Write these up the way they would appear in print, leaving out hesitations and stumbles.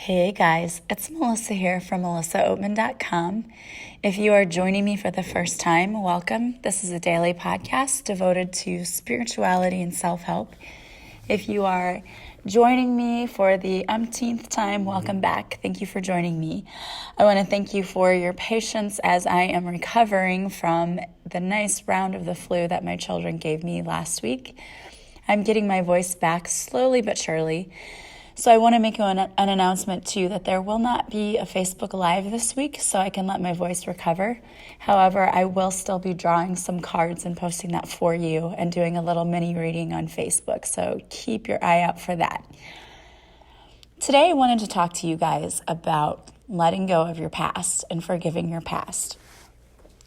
Hey guys, it's Melissa here from melissaoatman.com. If you are joining me for the first time, welcome. This is a daily podcast devoted to spirituality and self-help. If you are joining me for the umpteenth time, welcome back. Thank you for joining me. I want to thank you for your patience as I am recovering from the nice round of the flu that my children gave me last week. I'm getting my voice back slowly but surely. So I want to make an announcement too that there will not be a Facebook Live this week so I can let my voice recover. However, I will still be drawing some cards and posting that for you and doing a little mini reading on Facebook. So keep your eye out for that. Today I wanted to talk to you guys about letting go of your past and forgiving your past.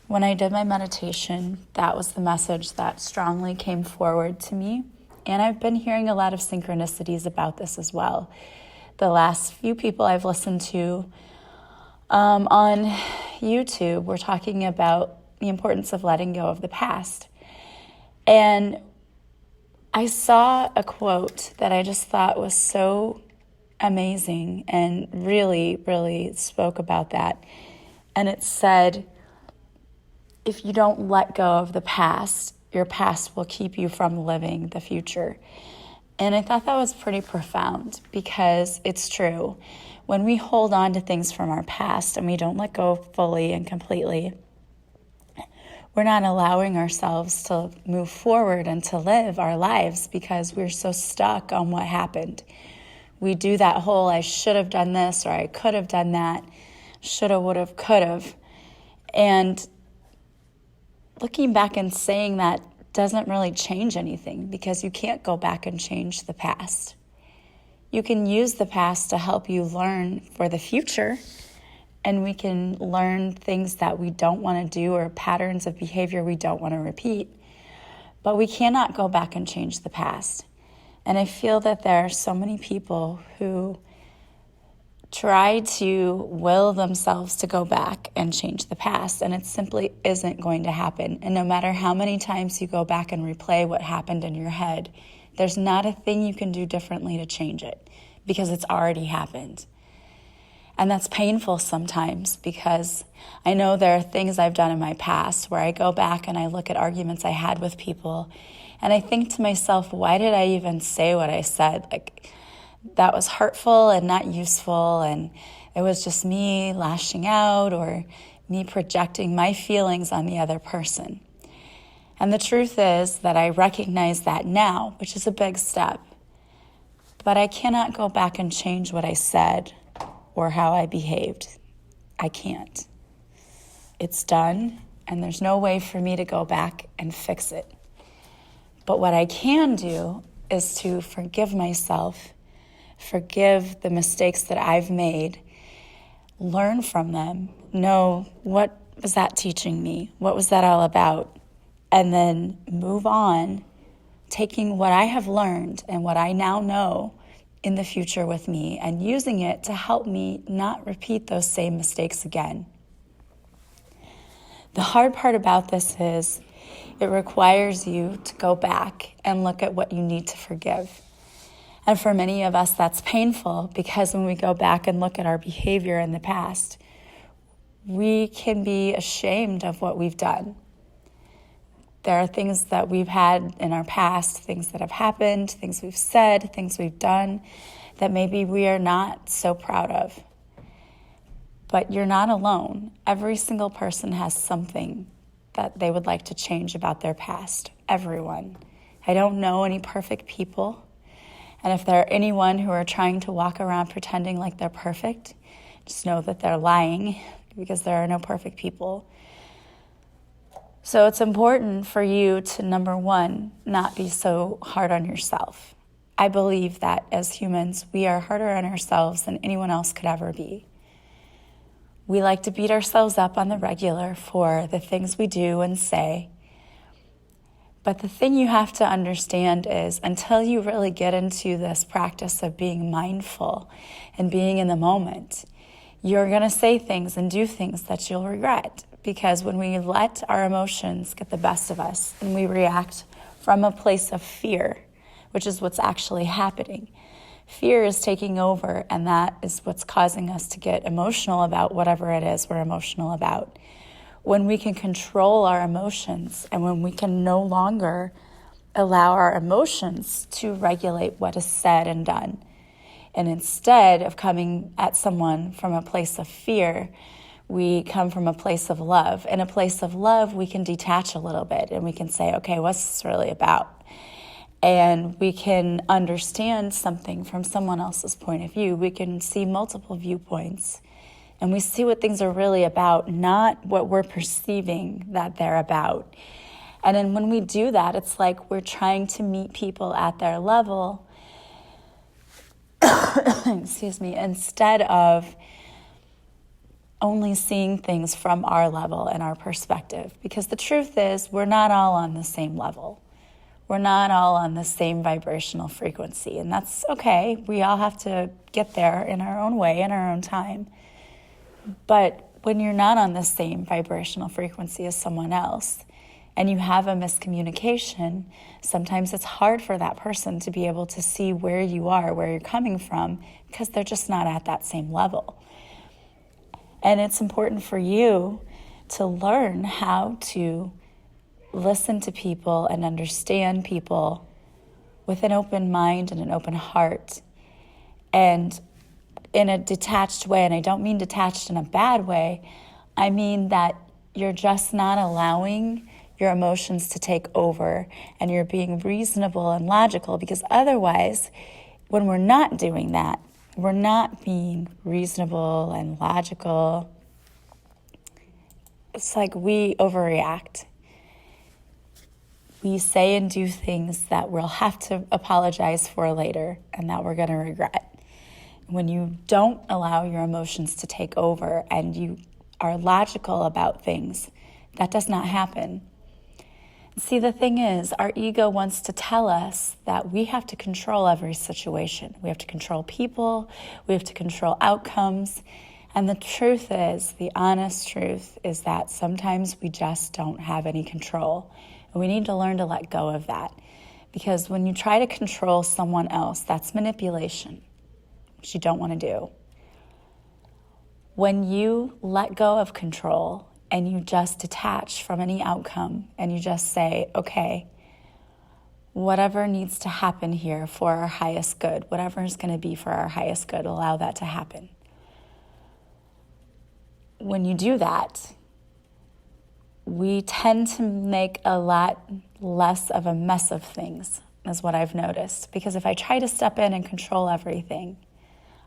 When I did my meditation, that was the message that strongly came forward to me. And I've been hearing a lot of synchronicities about this as well. The last few people I've listened to on YouTube were talking about the importance of letting go of the past. And I saw a quote that I just thought was so amazing and really, really spoke about that. And it said, if you don't let go of the past, your past will keep you from living the future. And I thought that was pretty profound because it's true. When we hold on to things from our past and we don't let go fully and completely, we're not allowing ourselves to move forward and to live our lives because we're so stuck on what happened. We do that whole I should have done this or I could have done that, shoulda, woulda, could have. And looking back and saying that doesn't really change anything because you can't go back and change the past. You can use the past to help you learn for the future, and we can learn things that we don't want to do or patterns of behavior we don't want to repeat, but we cannot go back and change the past. And I feel that there are so many people who try to will themselves to go back and change the past, and it simply isn't going to happen. And no matter how many times you go back and replay what happened in your head, there's not a thing you can do differently to change it because it's already happened. And that's painful sometimes because I know there are things I've done in my past where I go back and I look at arguments I had with people and I think to myself, why did I even say what I said? That was hurtful and not useful, and it was just me lashing out or me projecting my feelings on the other person. And the truth is that I recognize that now, which is a big step, but I cannot go back and change what I said or how I behaved. I can't. It's done, and there's no way for me to go back and fix it. But what I can do is to forgive myself, forgive the mistakes that I've made, learn from them, know what was that teaching me, what was that all about, and then move on, taking what I have learned and what I now know in the future with me and using it to help me not repeat those same mistakes again. The hard part about this is it requires you to go back and look at what you need to forgive. And for many of us, that's painful because when we go back and look at our behavior in the past, we can be ashamed of what we've done. There are things that we've had in our past, things that have happened, things we've said, things we've done that maybe we are not so proud of. But you're not alone. Every single person has something that they would like to change about their past. Everyone. I don't know any perfect people. And if there are anyone who are trying to walk around pretending like they're perfect, just know that they're lying because there are no perfect people. So it's important for you to, number one, not be so hard on yourself. I believe that as humans, we are harder on ourselves than anyone else could ever be. We like to beat ourselves up on the regular for the things we do and say. But the thing you have to understand is until you really get into this practice of being mindful and being in the moment, you're going to say things and do things that you'll regret. Because when we let our emotions get the best of us and we react from a place of fear, which is what's actually happening, fear is taking over, and that is what's causing us to get emotional about whatever it is we're emotional about. When we can control our emotions, and when we can no longer allow our emotions to regulate what is said and done, and instead of coming at someone from a place of fear, we come from a place of love. In a place of love, we can detach a little bit and we can say, okay, what's this really about? And we can understand something from someone else's point of view. We can see multiple viewpoints, and we see what things are really about, not what we're perceiving that they're about. And then when we do that, it's like we're trying to meet people at their level, excuse me, instead of only seeing things from our level and our perspective. Because the truth is, we're not all on the same level. We're not all on the same vibrational frequency, and that's okay. We all have to get there in our own way, in our own time. But when you're not on the same vibrational frequency as someone else, and you have a miscommunication, sometimes it's hard for that person to be able to see where you are, where you're coming from, because they're just not at that same level. And it's important for you to learn how to listen to people and understand people with an open mind and an open heart, and in a detached way. And I don't mean detached in a bad way. I mean that you're just not allowing your emotions to take over, and you're being reasonable and logical, because otherwise, when we're not doing that, we're not being reasonable and logical, it's like we overreact. We say and do things that we'll have to apologize for later and that we're going to regret. When you don't allow your emotions to take over and you are logical about things, that does not happen. See, the thing is, our ego wants to tell us that we have to control every situation. We have to control people. We have to control outcomes. And the truth is, the honest truth is that sometimes we just don't have any control. And we need to learn to let go of that. Because when you try to control someone else, that's manipulation, which you don't want to do. When you let go of control and you just detach from any outcome and you just say, okay, whatever needs to happen here for our highest good, whatever is going to be for our highest good, allow that to happen. When you do that, we tend to make a lot less of a mess of things, is what I've noticed. Because if I try to step in and control everything,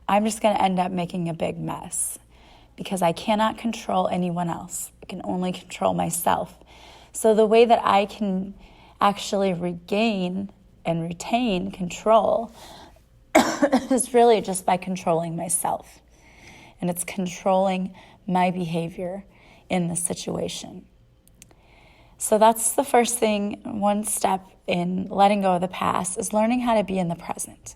I'm just going to end up making a big mess. Because I cannot control anyone else. I can only control myself. So the way that I can actually regain and retain control is really just by controlling myself. And it's controlling my behavior in the situation. So that's the first thing, one step in letting go of the past, is learning how to be in the present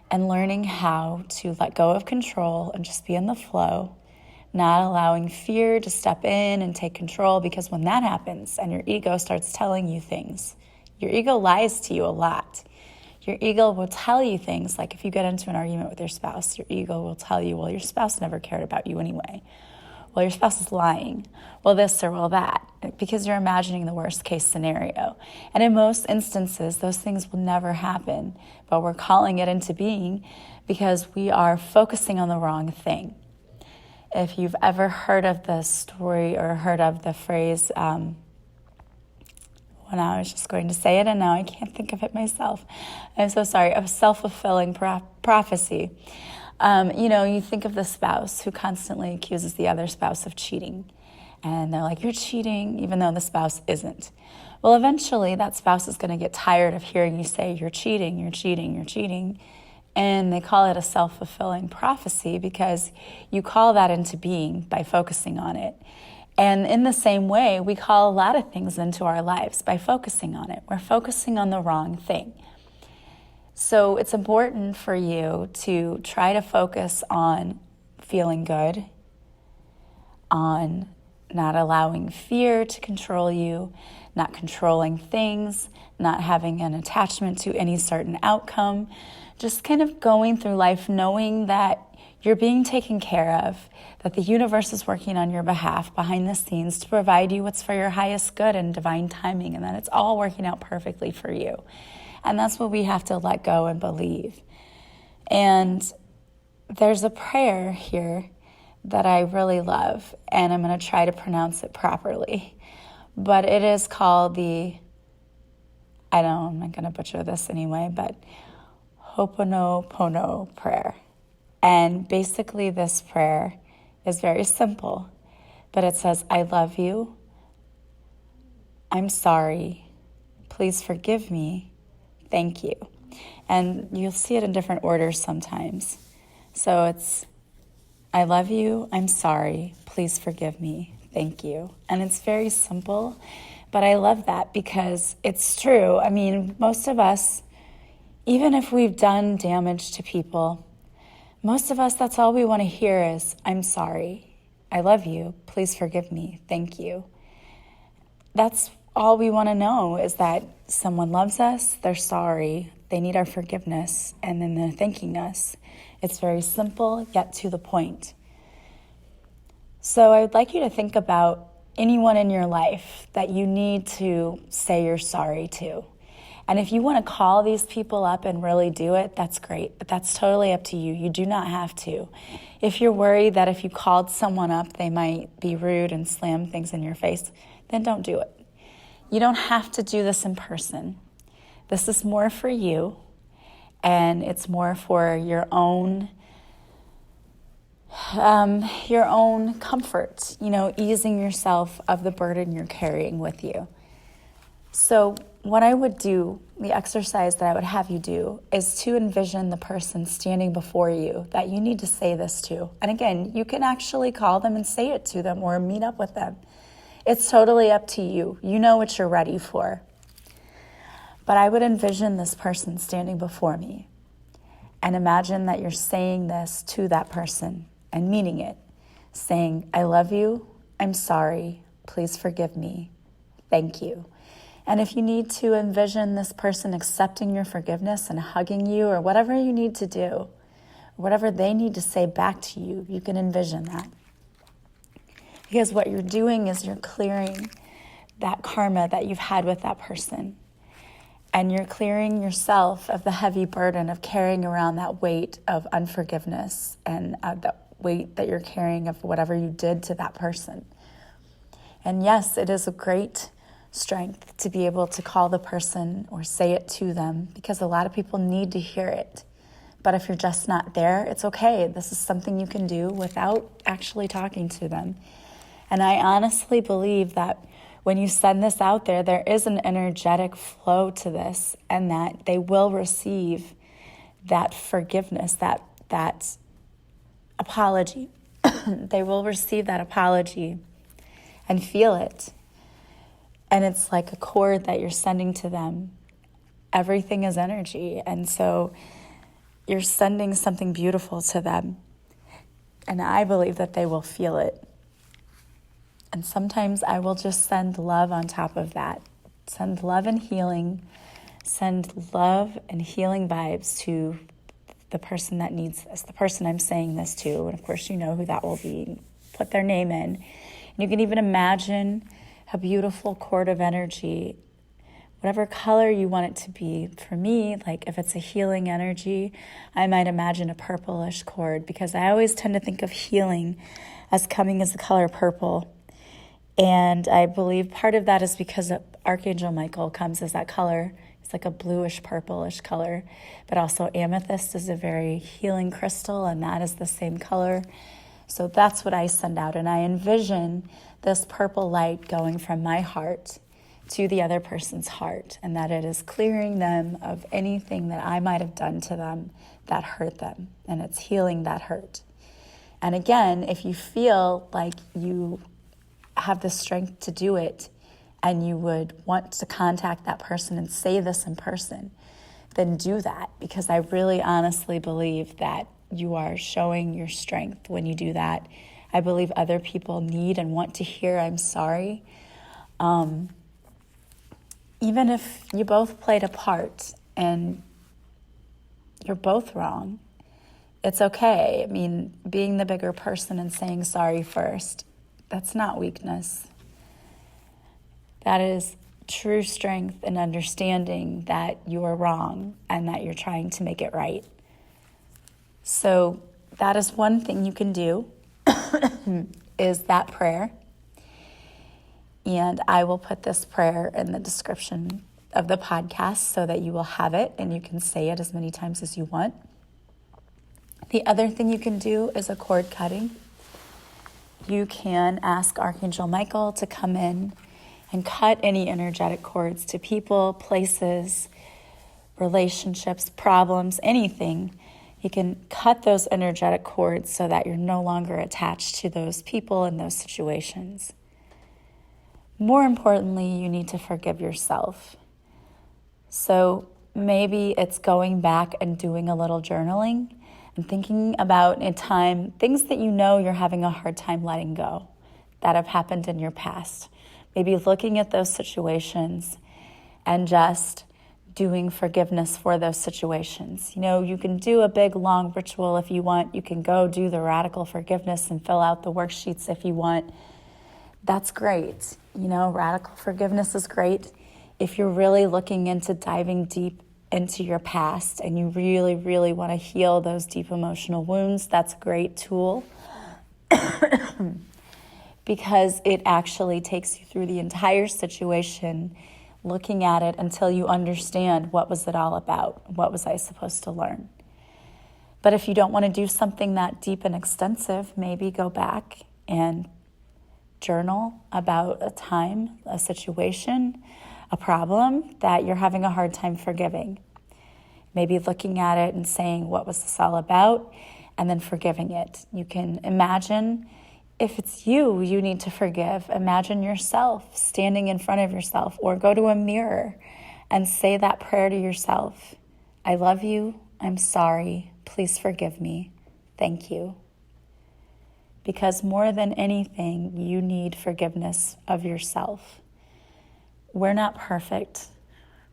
and learning how to let go of control and just be in the flow, not allowing fear to step in and take control, because when that happens and your ego starts telling you things, your ego lies to you a lot. Your ego will tell you things like, if you get into an argument with your spouse, your ego will tell you, well, your spouse never cared about you anyway. Well, your spouse is lying. Well, this or well, that, because you're imagining the worst case scenario. And in most instances, those things will never happen, but we're calling it into being because we are focusing on the wrong thing. If you've ever heard of the story or heard of the phrase, well, now I was just going to say it and now I can't think of it myself. I'm so sorry, of self-fulfilling prophecy. You think of the spouse who constantly accuses the other spouse of cheating. And they're like, you're cheating, even though the spouse isn't. Well, eventually that spouse is going to get tired of hearing you say, you're cheating, you're cheating, you're cheating. And they call it a self-fulfilling prophecy because you call that into being by focusing on it. And in the same way, we call a lot of things into our lives by focusing on it. We're focusing on the wrong thing. So it's important for you to try to focus on feeling good, on not allowing fear to control you, not controlling things, not having an attachment to any certain outcome, just kind of going through life knowing that you're being taken care of, that the universe is working on your behalf behind the scenes to provide you what's for your highest good and divine timing, and that it's all working out perfectly for you. And that's what we have to let go and believe. And there's a prayer here that I really love, and I'm going to try to pronounce it properly. But it is called I'm not going to butcher this anyway, but Ho'oponopono prayer. And basically this prayer is very simple, but it says, I love you, I'm sorry, please forgive me, thank you. And you'll see it in different orders sometimes. So it's, I love you, I'm sorry, please forgive me, thank you. And it's very simple, but I love that because it's true. I mean, most of us, even if we've done damage to people, most of us, that's all we want to hear is, I'm sorry, I love you, please forgive me, thank you. That's all we want to know, is that someone loves us, they're sorry, they need our forgiveness, and then they're thanking us. It's very simple, yet to the point. So I would like you to think about anyone in your life that you need to say you're sorry to. And if you want to call these people up and really do it, that's great. But that's totally up to you. You do not have to. If you're worried that if you called someone up, they might be rude and slam things in your face, then don't do it. You don't have to do this in person. This is more for you, and it's more for your own comfort, easing yourself of the burden you're carrying with you. So what I would do, the exercise that I would have you do, is to envision the person standing before you that you need to say this to. And again, you can actually call them and say it to them or meet up with them. It's totally up to you. You know what you're ready for. But I would envision this person standing before me and imagine that you're saying this to that person and meaning it, saying, I love you, I'm sorry, please forgive me, thank you. And if you need to envision this person accepting your forgiveness and hugging you, or whatever you need to do, whatever they need to say back to you, you can envision that. Because what you're doing is you're clearing that karma that you've had with that person. And you're clearing yourself of the heavy burden of carrying around that weight of unforgiveness and the weight that you're carrying of whatever you did to that person. And yes, it is a great strength to be able to call the person or say it to them, because a lot of people need to hear it. But if you're just not there, it's okay. This is something you can do without actually talking to them. And I honestly believe that when you send this out there, there is an energetic flow to this, and that they will receive that forgiveness, that apology. They will receive that apology and feel it. And it's like a cord that you're sending to them. Everything is energy. And so you're sending something beautiful to them. And I believe that they will feel it. And sometimes I will just send love on top of that. Send love and healing. Send love and healing vibes to the person that needs this, the person I'm saying this to. And of course, you know who that will be. Put their name in. And you can even imagine a beautiful cord of energy, whatever color you want it to be. For me, like if it's a healing energy, I might imagine a purplish cord, because I always tend to think of healing as coming as the color purple. And I believe part of that is because Archangel Michael comes as that color. It's like a bluish purplish color. But also amethyst is a very healing crystal, and that is the same color. So that's what I send out. And I envision this purple light going from my heart to the other person's heart, and that it is clearing them of anything that I might have done to them that hurt them, and it's healing that hurt. And again, if you feel like you have the strength to do it and you would want to contact that person and say this in person, then do that, because I really honestly believe that you are showing your strength when you do that. I believe other people need and want to hear I'm sorry. Even if you both played a part and You're both wrong. It's okay. I mean, being the bigger person and saying sorry first, that's not weakness. That is true strength and understanding that you are wrong and that you're trying to make it right. So that is one thing you can do, is that prayer. And I will put this prayer in the description of the podcast so that you will have it and you can say it as many times as you want. The other thing you can do is a cord cutting. You can ask Archangel Michael to come in and cut any energetic cords to people, places, relationships, problems, anything. You can cut those energetic cords so that you're no longer attached to those people and those situations. More importantly, you need to forgive yourself. So maybe it's going back and doing a little journaling and thinking about in time things that you know you're having a hard time letting go that have happened in your past. Maybe looking at those situations and just doing forgiveness for those situations. You know, you can do a big long ritual if you want. You can go do the radical forgiveness and fill out the worksheets if you want. That's great. You know, radical forgiveness is great. If you're really looking into diving deep into your past and you really, really want to heal those deep emotional wounds, that's a great tool because it actually takes you through the entire situation, looking at it until you understand what was it all about, what was I supposed to learn. But if you don't want to do something that deep and extensive, maybe go back and journal about a time, a situation, a problem that you're having a hard time forgiving. Maybe looking at it and saying, what was this all about? And then forgiving it. You can imagine, if it's you need to forgive, imagine yourself standing in front of yourself, or go to a mirror and say that prayer to yourself. I love you. I'm sorry. Please forgive me. Thank you. Because more than anything, you need forgiveness of yourself. We're not perfect.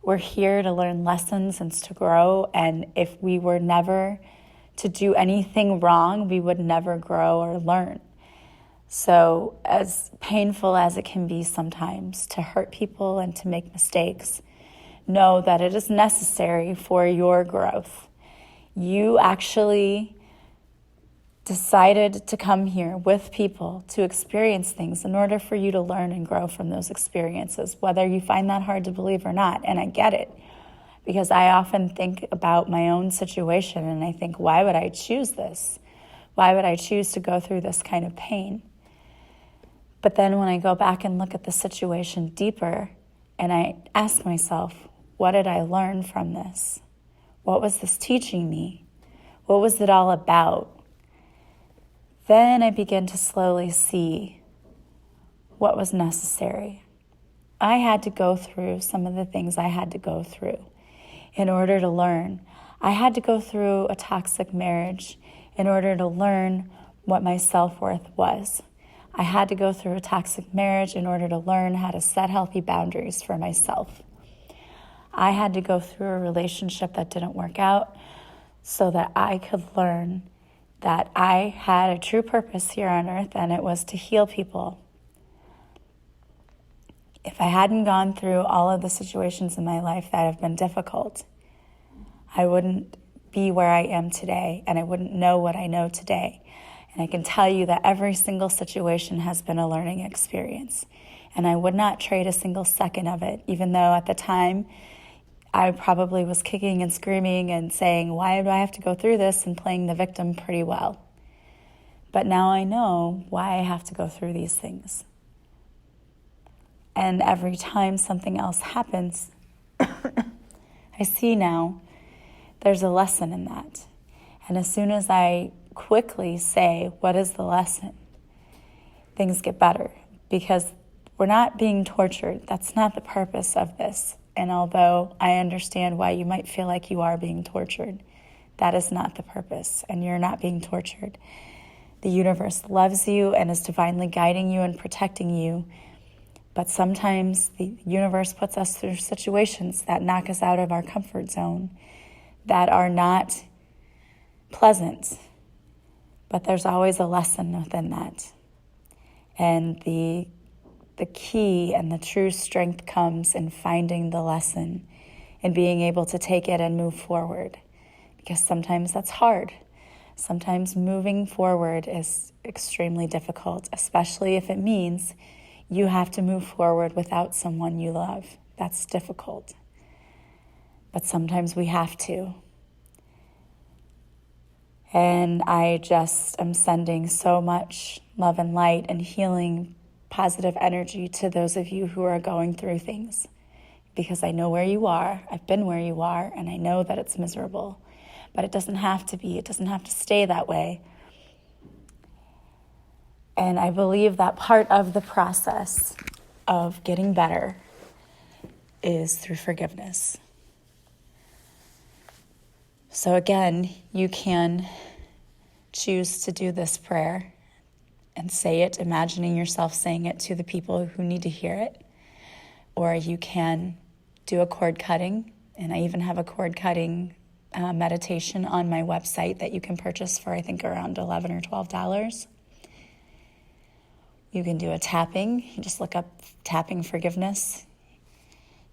We're here to learn lessons and to grow. And if we were never to do anything wrong, we would never grow or learn. So as painful as it can be sometimes to hurt people and to make mistakes, know that it is necessary for your growth. You actually decided to come here with people to experience things in order for you to learn and grow from those experiences, whether you find that hard to believe or not. And I get it, because I often think about my own situation and I think, why would I choose this? Why would I choose to go through this kind of pain? But then when I go back and look at the situation deeper and I ask myself, what did I learn from this? What was this teaching me? What was it all about? Then I begin to slowly see what was necessary. I had to go through some of the things I had to go through in order to learn. I had to go through a toxic marriage in order to learn what my self-worth was. I had to go through a toxic marriage in order to learn how to set healthy boundaries for myself. I had to go through a relationship that didn't work out so that I could learn that I had a true purpose here on earth, and it was to heal people. If I hadn't gone through all of the situations in my life that have been difficult, I wouldn't be where I am today, and I wouldn't know what I know today. And I can tell you that every single situation has been a learning experience, and I would not trade a single second of it, even though at the time I probably was kicking and screaming and saying, why do I have to go through this, and playing the victim pretty well. But now I know why I have to go through these things. And every time something else happens, I see now there's a lesson in that. And as soon as I quickly say, what is the lesson? Things get better, because we're not being tortured. That's not the purpose of this. And although I understand why you might feel like you are being tortured, that is not the purpose, and you're not being tortured. The universe loves you and is divinely guiding you and protecting you, but sometimes the universe puts us through situations that knock us out of our comfort zone, that are not pleasant, but there's always a lesson within that. And the key and the true strength comes in finding the lesson and being able to take it and move forward. Because sometimes that's hard. Sometimes moving forward is extremely difficult, especially if it means you have to move forward without someone you love. That's difficult. But sometimes we have to. And I just am sending so much love and light and healing, positive energy to those of you who are going through things. Because I know where you are, I've been where you are, and I know that it's miserable. But it doesn't have to be, it doesn't have to stay that way. And I believe that part of the process of getting better is through forgiveness. So again, you can choose to do this prayer and say it, imagining yourself saying it to the people who need to hear it. Or you can do a cord cutting, and I even have a cord cutting meditation on my website that you can purchase for, I think, around $11 or $12. You can do a tapping. You just look up tapping forgiveness.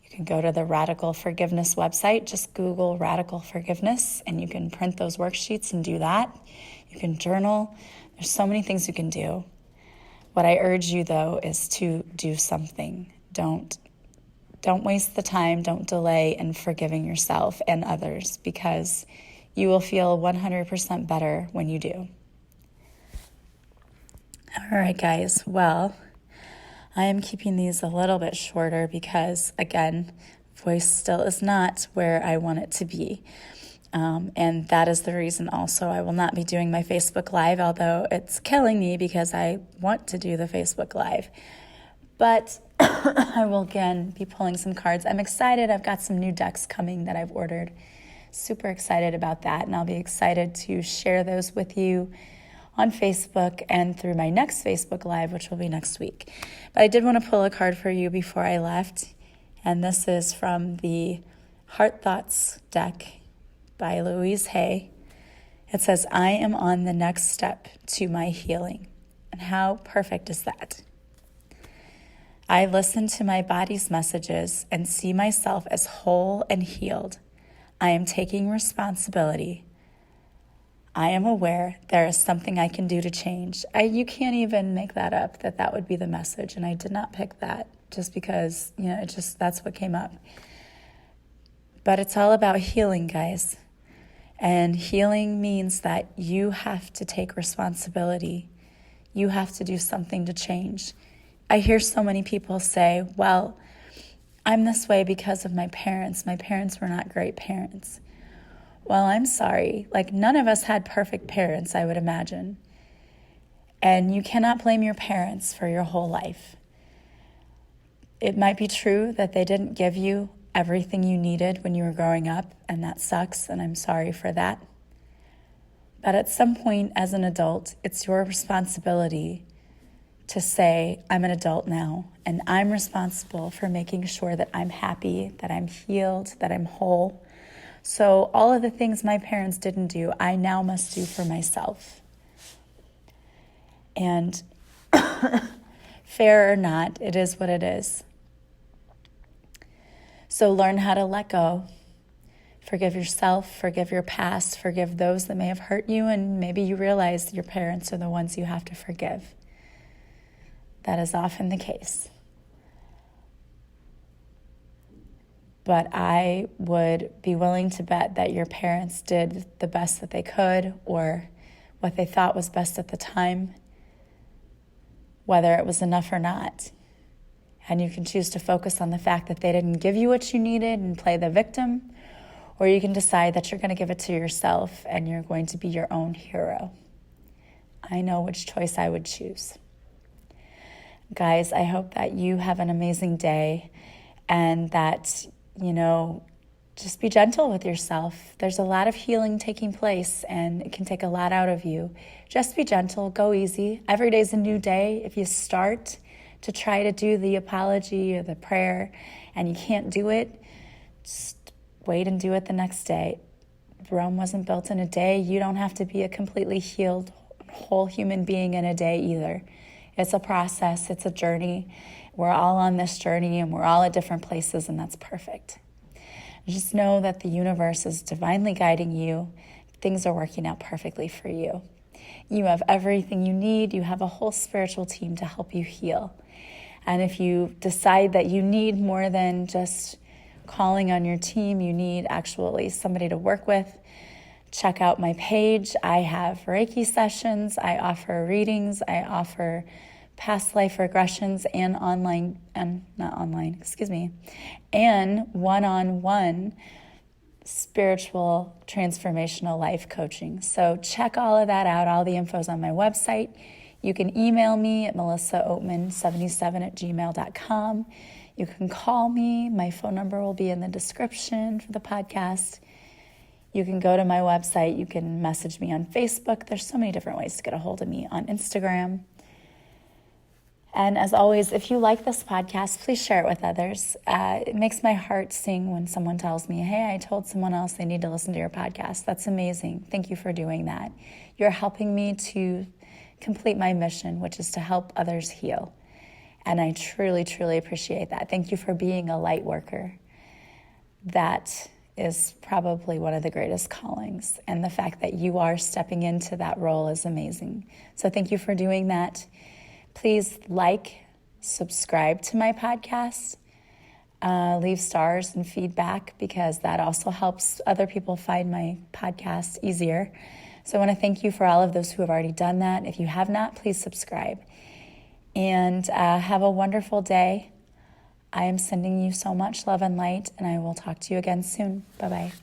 You can go to the Radical Forgiveness website. Just Google Radical Forgiveness, and you can print those worksheets and do that. You can journal. There's so many things you can do. What I urge you, though, is to do something. Don't waste the time. Don't delay in forgiving yourself and others, because you will feel 100% better when you do. All right, guys. Well, I am keeping these a little bit shorter because, again, voice still is not where I want it to be. And that is the reason also I will not be doing my Facebook Live, although it's killing me because I want to do the Facebook Live. But I will, again, be pulling some cards. I'm excited. I've got some new decks coming that I've ordered. Super excited about that, and I'll be excited to share those with you on Facebook and through my next Facebook Live, which will be next week. But I did want to pull a card for you before I left, and this is from the Heart Thoughts deck by Louise Hay. It says, I am on the next step to my healing. And how perfect is that? I listen to my body's messages and see myself as whole and healed. I am taking responsibility. I am aware there is something I can do to change. You can't even make that up, that would be the message. And I did not pick that just because, that's what came up. But it's all about healing, guys. And healing means that you have to take responsibility. You have to do something to change. I hear so many people say, well, I'm this way because of my parents. My parents were not great parents. Well, I'm sorry. None of us had perfect parents, I would imagine. And you cannot blame your parents for your whole life. It might be true that they didn't give you everything you needed when you were growing up, and that sucks, and I'm sorry for that. But at some point as an adult, it's your responsibility to say, I'm an adult now, and I'm responsible for making sure that I'm happy, that I'm healed, that I'm whole. So all of the things my parents didn't do, I now must do for myself. And fair or not, it is what it is. So learn how to let go. Forgive yourself, forgive your past, forgive those that may have hurt you, and maybe you realize your parents are the ones you have to forgive. That is often the case. But I would be willing to bet that your parents did the best that they could, or what they thought was best at the time, whether it was enough or not. And you can choose to focus on the fact that they didn't give you what you needed and play the victim, or you can decide that you're going to give it to yourself and you're going to be your own hero. I know which choice I would choose. Guys, I hope that you have an amazing day and that just be gentle with yourself. There's a lot of healing taking place, and it can take a lot out of you. Just be gentle, go easy. Every day's a new day. If you start to try to do the apology or the prayer and you can't do it, just wait and do it the next day. Rome wasn't built in a day. You don't have to be a completely healed, whole human being in a day either. It's a process. It's a journey. We're all on this journey, and we're all at different places, and that's perfect. Just know that the universe is divinely guiding you. Things are working out perfectly for you. You have everything you need. You have a whole spiritual team to help you heal. And if you decide that you need more than just calling on your team, you need actually somebody to work with, check out my page. I have Reiki sessions. I offer readings. I offer past life regressions and and one-on-one spiritual transformational life coaching. So check all of that out. All the info's on my website. You can email me at melissaoatman77@gmail.com. You can call me. My phone number will be in the description for the podcast. You can go to my website. You can message me on Facebook. There's so many different ways to get a hold of me on Instagram. And as always, if you like this podcast, please share it with others. It makes my heart sing when someone tells me, hey, I told someone else they need to listen to your podcast. That's amazing. Thank you for doing that. You're helping me to complete my mission, which is to help others heal. And I truly, truly appreciate that. Thank you for being a light worker. That is probably one of the greatest callings. And the fact that you are stepping into that role is amazing. So thank you for doing that. Please subscribe to my podcast, leave stars and feedback, because that also helps other people find my podcast easier. So I want to thank you for all of those who have already done that. If you have not, please subscribe. And have a wonderful day. I am sending you so much love and light, and I will talk to you again soon. Bye-bye.